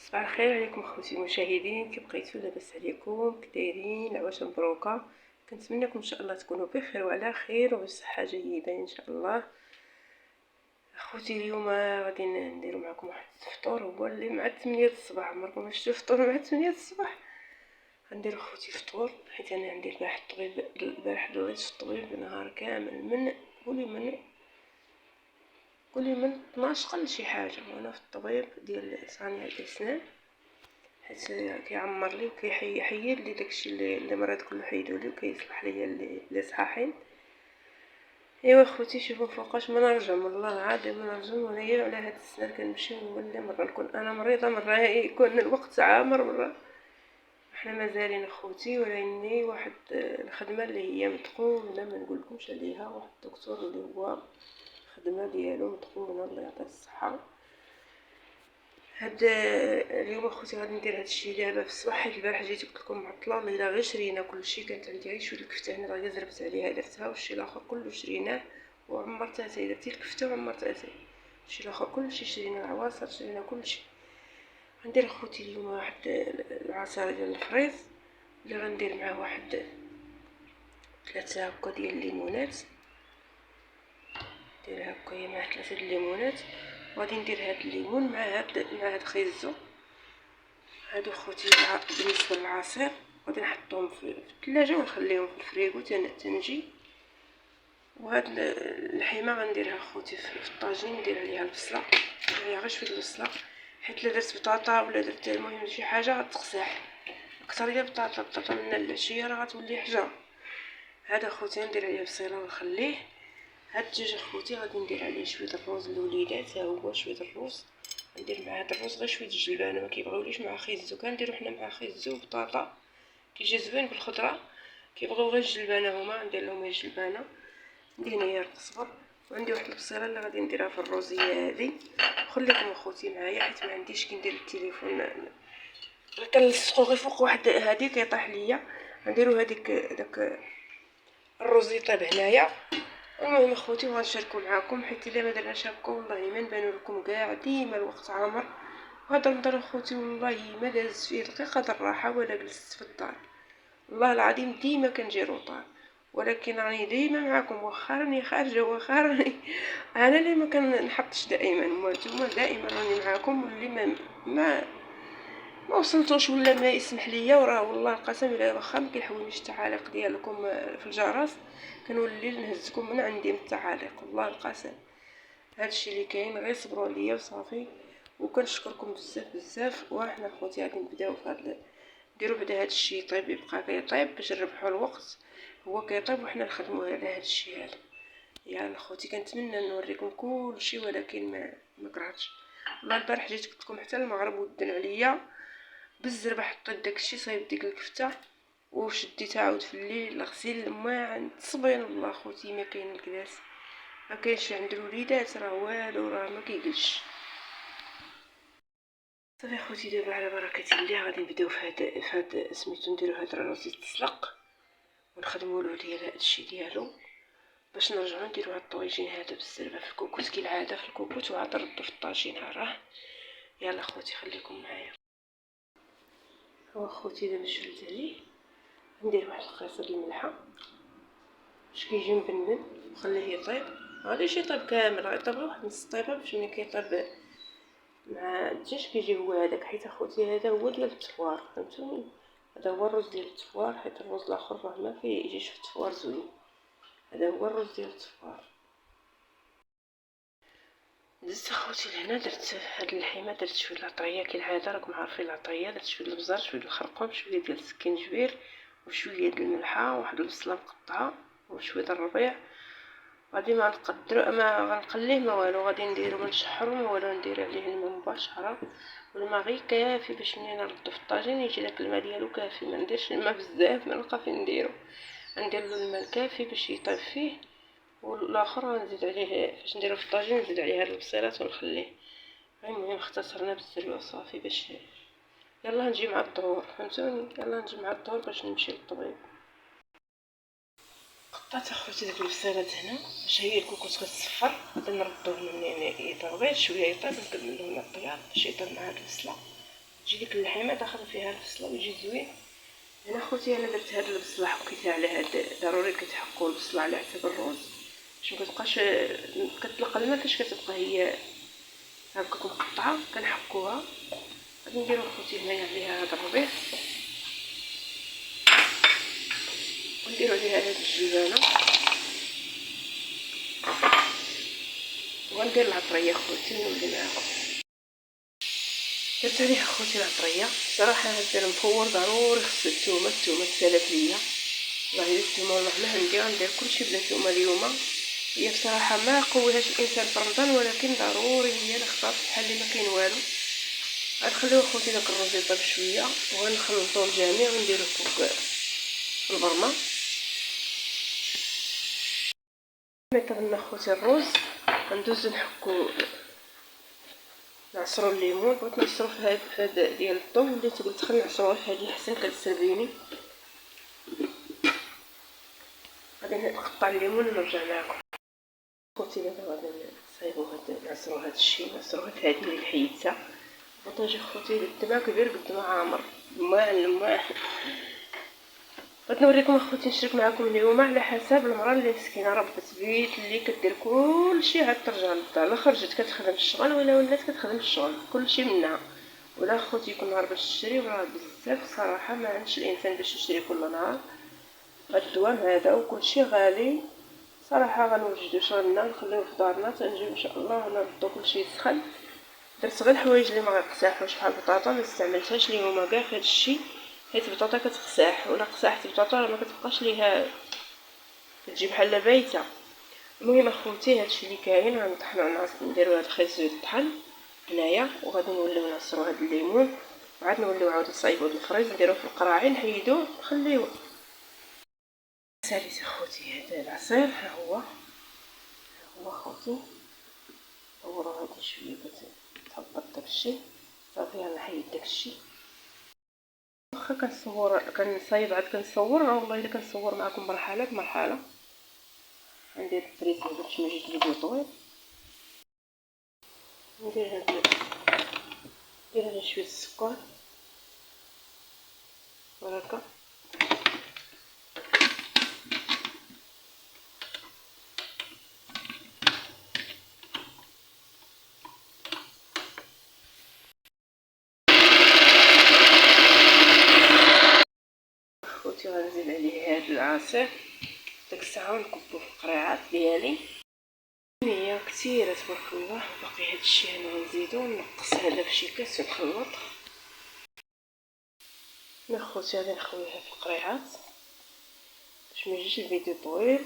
صباح الخير عليكم اخوتي المشاهدين، كي بقيتو لاباس عليكم؟ كدايرين؟ العواش مبروكه. كنتمنىكم ان شاء الله تكونوا بخير وعلى خير وبصحه جيده ان شاء الله. اخوتي اليوم غادي نديرو معكم واحد الفطور، هو اللي مع 8 الصباح. عمركم شفتوا فطور مع 8 الصباح؟ غندير اخوتي فطور حيت انا عندي البارح ضليت في الطبيب نهار كامل من قولي من 12 قل شي حاجه، وانا في الطبيب ديال صانع الاسنان، حيت كيعمر لي وكيحيد لي داكشي اللي مرض كله حيدولي وكيصلح ليا اللي صحاحين. ايوا خوتي شوفوا فوقاش ما نرجم، والله العظيم ما نرجم ولا على هاد السنه كنمشي، ولا مره نكون انا مريضه، مره يكون الوقت عامر، مره احنا مازالين اخوتي. وراني واحد الخدمه اللي هي متقونه، ما نقولكمش عليها، واحد الدكتور اللي هو الخدمه ديالو متقونه، الله يعطيه الصحه. هاد اليوم اخوتي غادي ندير هادشي دابا في الصباح، حيت البارح جيت قلت لكم معطله، الليله غير شرينا كلشي، كانت عندي غير شويه الكفته هنا غير زربت عليها درتها، والشي الاخر كله شريناه وعمرتها تاي، درتي الكفته وعمرتها تاي، الشي الاخر كلشي شرينا، العواصر شرينا كلشي. غندير اخوتي اليوم واحد العصير ديال الفريز اللي غندير معاه واحد 3 هكا ديال الليمونات، ندير هكايا مع 3 الليمونات، وغادي ندير هاد الليمون مع هاد خيزو. هادو خوتي بالنسبه للعصير غادي نحطهم في الثلاجه ونخليهم في الفريغو تنجي. وهاد اللحيمه غنديرها خوتي في الطاجين، ندير عليها البصله، ندير عليها غير شويه البصله، حيت لا درت بطاطا ولا درت المهم شي حاجه غتقصح اكثر. هي بطاطا من العشيه راه غتولي حجره. هذا خوتي ندير عليه بصيله ونخليه. هاد الدجاج خوتي غادي ندير عليه شويه الروز للوليدات، ها هو شويه الروز، ندير مع هاد الروز غير شويه الجلبانه، ما كيبغيوليش مع خيزو، كنديرو حنا مع خيزو وبطاطا كيجي زوين بالخضره، كيبغيو غير الجلبانه هما، ندير لهم الجلبانه. عندي هنايا القزبر، وعندي واحد البصيله اللي غادي نديرها في الروزيه هذه. خليكم اخوتي معايا حيت ما عنديش كندير التليفون، كنلصقو غير فوق واحد هادي كيطيح ليا. نديرو هذيك داك الروز يطيب هنايا. المهم اخوتي غنشاركو معاكم، حيت الا ما درناش هكا والله ما نبانو لكم كاع، ديما الوقت عامر. وهذا رمضان اخوتي والله ما داز فيه دقيقه الراحه ولا جلست في الدار، والله العظيم ديما كنجي روطار، ولكن راني ديما معاكم، واخا راني خارجه، واخا راني انا اللي ما كنحطش دائما، وانتم دائما راني معاكم. واللي ما وصلتوش ولا ما يسمح ليا، وراه والله القسم الا واخا ما كيحولنيش التعاليق ديالكم في الجرس، كنولي نهزكم من عندي من التعاليق، والله القسم. هادشي اللي كاين، غير صبروا عليا وصافي. وكنشكركم بزاف بزاف. وحنا خوتي غادي نبداو في هاد نديرو بدا هادشي يطيب، يبقى كيطيب باش نربحوا الوقت، هو كيطيب وحنا نخدموا على هادشي هذا. يا خوتي كنتمنى نوريكم كلشي، ولكن ما كرهتش. والله البارح جيت قلت لكم حتى المغرب ودن عليا بالزربه، حطيت داكشي صايب ديك الكفته وشديتها عاود في الليل غسيل الماعن تصبين. والله خوتي ما كاين الكلاس، ما كاينش عند الوليدات راه والو، راه ما كيقلش. صافي خوتي دابا على بركه الله غادي نبداو في هاد سميتو، نديرو هاد الرز يتسلق ونخدموا له ديال هادشي ديالو باش نرجعو نديرو هاد الطويجين هذا بالزربه في الكوكوت كالعاده، في الكوكوت وعاد نردو في الطاجين. راه يلا خوتي خليكم معايا. هو خوتي دابا شلت عليه، ندير واحد القيصه ديال الملحه باش كيجي مبنن، وخليه يطيب. غاديش يطيب كامل، غيطيب غير واحد نص طيبه باش ملي كيطيب مع الدجاج كيجي هو هذاك. حيت اخوتي هذا هو ديال التفوار، فهمتوني؟ هذا هو الرز ديال التفوار، حيت الرز الاخر راه ما كيجيش في التفوار زوين. هذا هو الرز ديال التفوار. دزت اخوتي لهنا، درت هاد اللحيمه، درت شويه العطريه كالعاده، راكم عارفين العطريه، درت شويه البزار، شويه الخرقوم، شويه ديال السكينجبير، وشويه ديال الملحه، واحد البصله مقطعه، وشويه الربيع. غادي ما نقدر ما غنقليه ما والو، غادي نديرو ما نشحرو ما والو، ندير عليه الماء مباشره، والماء غير كافي باش ملي نردو في الطاجين يجي داك الماء ديالو كافي، ما نديرش الماء بزاف ما نلقى فين نديرو، ندير له الماء الكافي باش يطيب فيه. والاخر غنزيد عليه فاش نديرو في الطاجين، نزيد عليه هاد البصيلات ونخليه. المهم اختصرنا بالزربه وصافي باش يلا نجي مع الظهور، فهمتوني؟ يلا نجي مع الظهور باش نمشي للطبيب. قطعت اخوتي داك البصيلات هنا باش هي الكوكوط كتصفر، غادي نردوه من يطيب غير شويه، يطيب نكملو هنا الطياب باش يطيب مع هاد البصله. تجي ديك اللحمه داخله فيها البصله ويجي زوين. هنا خوتي انا درت هاد البصله حكيتها على هاد، ضروري كتحكوا البصله على حسب الرز باش مكتبقاش كتطلق الماء فاش كتبقى هي هكاك مقطعه. كنحكوها. غادي نديرو خوتي هنايا عليها هاد الربيع ونديرو عليها هاد الجبانه وغندير العطريه خوتي ونولي معاكم. درت عليها خوتي العطريه. صراحه هاد المفور ضروري خص الثومه تسالات ليا. والله الا الثومه والله ما عندي غندير كلشي بلا ثومه اليوم. هي بصراحه ما قويهاش الانسان في رمضان ولكن ضروري هي لخطات بحال اللي ما كاين والو. غنخليو خوتي داك الرز يطيب شويه وغنخلطو الجميع ونديرو فوق البرمه. ملي طبنا خوتي الرز غندوزو نحكو نعصرو الليمون. بغيت نعصرو في هاد ديال الضو وليت قلت خلي نعصروه في هادي حسن كتسربيني. غادي نقطع الليمون ونرجع معكم خوتي. دابا غادي نصايبو هاد نعصرو هاد الشيء نعصروه في هادي اللي حيدتها. بطاطا خوتي قد ما كبير قد ما عامر الماء. بغيت نوريكم اخوتي نشارك معكم اليوم على حسب المراه اللي مسكينه ربة بيت اللي كدير كلشي عاد ترجع للدار. لا خرجت كتخدم الشغل ولا ولات كتخدم الشغل كلشي منها. ولا اخوتي يكون نهار باش تشري وراه بزاف صراحه ما عندش الانسان باش يشري كل نهار. الدوام هذا وكلشي غالي صراحه. غنوجدو شغلنا نخليوه في دارنا تنجيو ان شاء الله ونردو كلشي يسخن. درت غير الحوايج اللي ما غيقساحوش بحال البطاطا ما استعملتهاش اليوم كاع في هذا الشيء حيت البطاطا كتقساح ولا قساحت البطاطا ما كتبقاش ليها كتجي بحال بايته. المهم اخوتي هادشي اللي كاين غنطحنو نديرو هاد الخيط يطحن هنايا وغادي نوليو نعصرو هاد الليمون وعاد نوليو عاود نصايبو الفريز نديروه في القراعي نحيدوه نخليوه. ساليت اخوتي هذا العصير ها هو اخوتي. صوروا هادي شويه كتهبط داكشي صافي غنحيد داكشي. واخا كنصور كنصايب عاد كنصور والله الا كنصور معكم مرحله بمرحله. ندير الفريز باش ما يجيش الفيديو طويل. ندير هاد شويه السكر وهكا خوتي. غنزيد عليه هاد العصير ديك الساعه ونكبو في القريعات ديالي. هي كثيره تبارك الله. باقي هادشي انا غنزيدو ونقص هذا في شي كاس ونخلط. خوتي غادي نخويها في القريعات باش ما يجيش الفيديو طويل.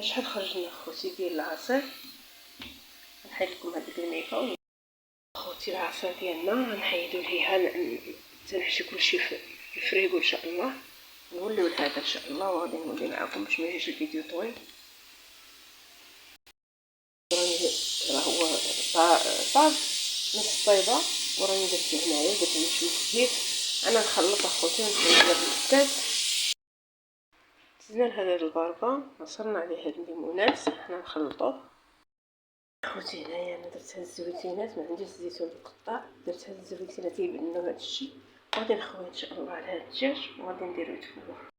شحال خرجنا خوتي ديال العصير. نحيد لكم هذيك الميكه خوتي. العصير ديالنا غنحيدو ليها تنحشي كلشي في الفريغو ان شاء الله نوليو لهذا ان شاء الله. وغادي نولي معكم باش ما يجيش الفيديو طويل. راه هو طاب نص طيبه وراني درت هنايا درت شويه زيت. انا نخلط اخوتي ونخلط بالكاس. زدنا هذا البربه عصرنا عليه هاد الليمونات حنا نخلطوه خوتي. هنايا انا درت هاد الزويتينات ما عنديش الزيتون مقطع درت هاد الزويتينات يبنوا هاد الشيء. وغادي نخوي ان شاء الله على هاد الدجاج وغادي نديرو يتفور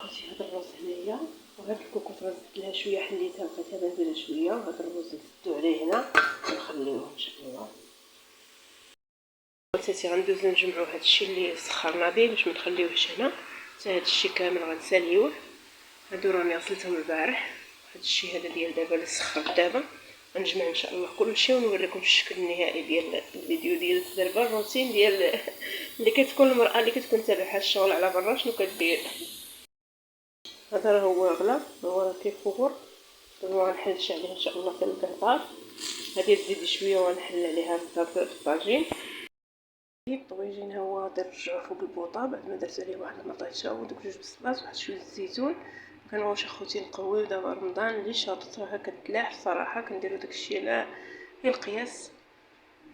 خوتي. هاد الرز هنايا وهاد الكوكوط زدت لها شويه حليتها بقيتها بارده شويه. وهاد الرز نزيدو عليه هنا ونخليوه ان شاء الله. خوتاتي غندوزو نجمعو هاد الشيء اللي سخرنا به باش ما نخليوهش هنا. حتى هاد الشيء كامل غنساليوه. هادو راني غسلتهم البارح. هاد الشيء هذا ديال دابا اللي سخرت دابا غنجمع ان شاء الله كلشي ونوريكم الشكل النهائي ديال الفيديو ديال دابا الروتين ديال اللي كتكون المراه اللي كتكون تابعها الشغل على برا شنو كدير. هذا راه هو غلا هو راه كيفور. دابا غنحلش عليه ان شاء الله حتى الكهطار. هذه تزيد شويه وغنحل عليها في الطاجين. الطويجين هو نرجعو فوق البوطه بعد ما درت عليه واحد المطيشه ودوك جوج بصلات وواحد شويه الزيتون. كنواش اخوتي نقويو دابا رمضان اللي شاطط راه كتلاح الصراحه. كنديرو داكشي على القياس.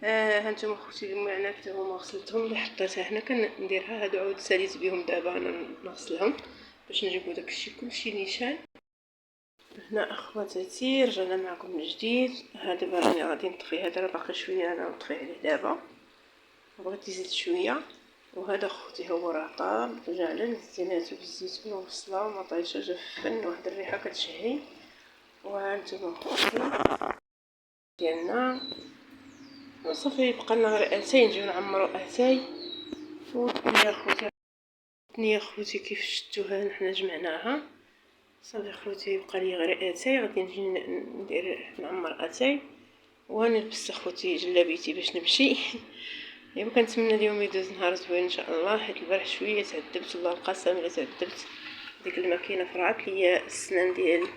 هانتوما اخوتي المعنا حتى هما غسلتهم اللي حطيتها هنا كنديرها. هادو عاود ساليت بهم دابا انا نغسلهم باش نجيبو داكشي كلشي نيشان. هنا اخواتاتي رجعنا معكم من جديد. ها دابا راني غادي نطفي، هذا راه باقي شويه انا نطفي عليه دابا، بغيت يزيد شويه. وهذا خوتي هو راه طاب، جعلنا زيناتو بالزيتون والبصله وما طايشه جافن، واحد الريحه كتشهي. وهانتوما خوتي ديالنا وصافي، بقى لنا غير اتاي نجيو نعمرو اتاي. والدنيا خوتي، الدنيا خوتي كيف شفتوها حنا جمعناها. صافي خوتي بقى لي غير اتاي، غادي نجي ندير نعمر اتاي ونلبس اخوتي جلابيتي باش نمشي. ايوا كنتمنى اليوم يدوز نهار زوين ان شاء الله، حيت البارح شويه تعذبت، والله القسم الا تعذبت، ديك الماكينه فرعت ليا السنان ديالي.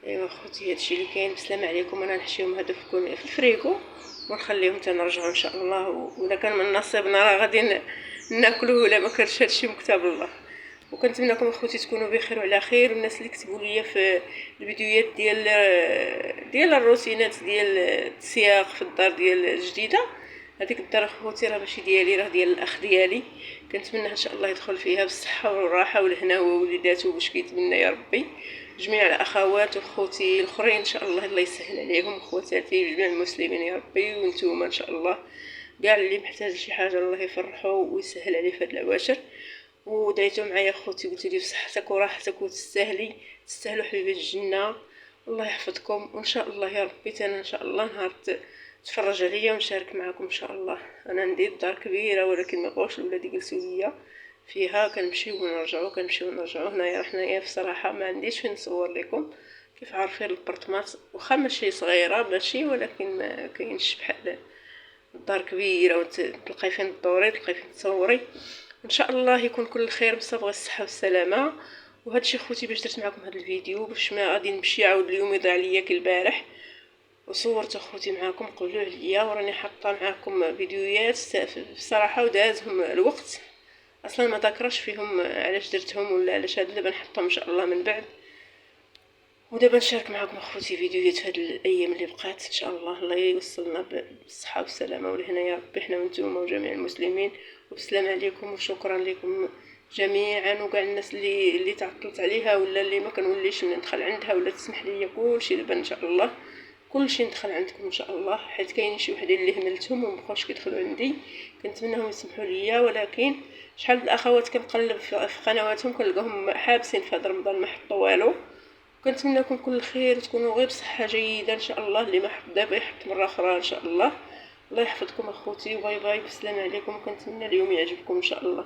ايوا خوتي هادشي اللي كاين. بسلامه عليكم. انا نحشيهم هادو في الفريكو ونخليهم حتى نرجعوا ان شاء الله، واذا كان من نصيبنا راه غادي ناكلوه، ولا ما كانش هادشي مكتاب الله. وكنتمنىكم اخوتي تكونوا بخير وعلى خير. والناس اللي كتبوا لي في الفيديوهات ديال الروتينات ديال السياق في الدار ديال الجديده، هذيك الدار اخوتي راه ماشي ديالي، راه ديال الاخ ديالي. كنتمنى ان شاء الله يدخل فيها بالصحه والراحه والهنا ووليداته باش كيتمنى يا ربي. جميع الاخوات وخوتي الاخرين ان شاء الله الله يسهل عليهم، خواتاتي جميع المسلمين يا ربي. وانتوما ان شاء الله كاع اللي محتاج شي حاجه الله يفرحه ويسهل عليه في هاد العواشر. ودعيتوا معايا خوتي، قلتوا لي بصحتك وراحتك وتستاهلي، تستاهلوا حبيبه الجنه. الله يحفظكم. وان شاء الله يا ربي انا ان شاء الله نهار تفرج عليا ونشارك معكم ان شاء الله. انا ندير دار كبيره ولكن ما بغاوش الولاد يجلسوا ليا فيها، كنمشيو ونرجعوا كنمشيو ونرجعوا. هنايا حنايا في صراحه ما عنديش فين نصور لكم. كيف عارفين البرطمات واخا ماشي صغيره ماشي، ولكن ما كاينش بحال الدار كبيره وتلقاي فين تدوري تلقاي فين تصوري. ان شاء الله يكون كل خير، بس بغى الصحه والسلامه. وهادشي خوتي باش درت معكم هذا الفيديو، باش ما غادي نمشي عاود اليوم يضيع ليا كالبارح. وصورت اخوتي معكم قولوا عليا، وراني حاطه معكم فيديوهات بصراحه ودازهم الوقت اصلا ما ذاكرش فيهم علاش درتهم ولا علاش هاد. دابا نحطهم ان شاء الله من بعد. ودابا نشارك معكم اخوتي فيديوهات هاد الايام اللي بقات ان شاء الله. الله يوصلنا بالصحه والسلامه والهنا يا ربي، حنا وانتم وجميع المسلمين. وبسلام عليكم وشكرا لكم جميعا. وكاع الناس اللي تعطلت عليها ولا اللي ما كنوليش ندخل عندها ولا تسمح لي كلشي دابا ان شاء الله كلشي ندخل عندكم ان شاء الله، حيت كاينين شي وحدين اللي هملتهم ومبقاوش كيدخلوا عندي. كنتمنىهم يسمحوا لي، ولكن شحال الاخوات كنقلب في قنواتهم كنلقاهم حابسين في هذا رمضان ما حطوا والو. كنتمنىكم كل خير وتكونوا غير بصحه جيده ان شاء الله. اللي ما حط دابا يحط مره اخرى ان شاء الله. الله يحفظكم اخوتي، وباي باي، بسلام عليكم. كنتمنى اليوم يعجبكم ان شاء الله.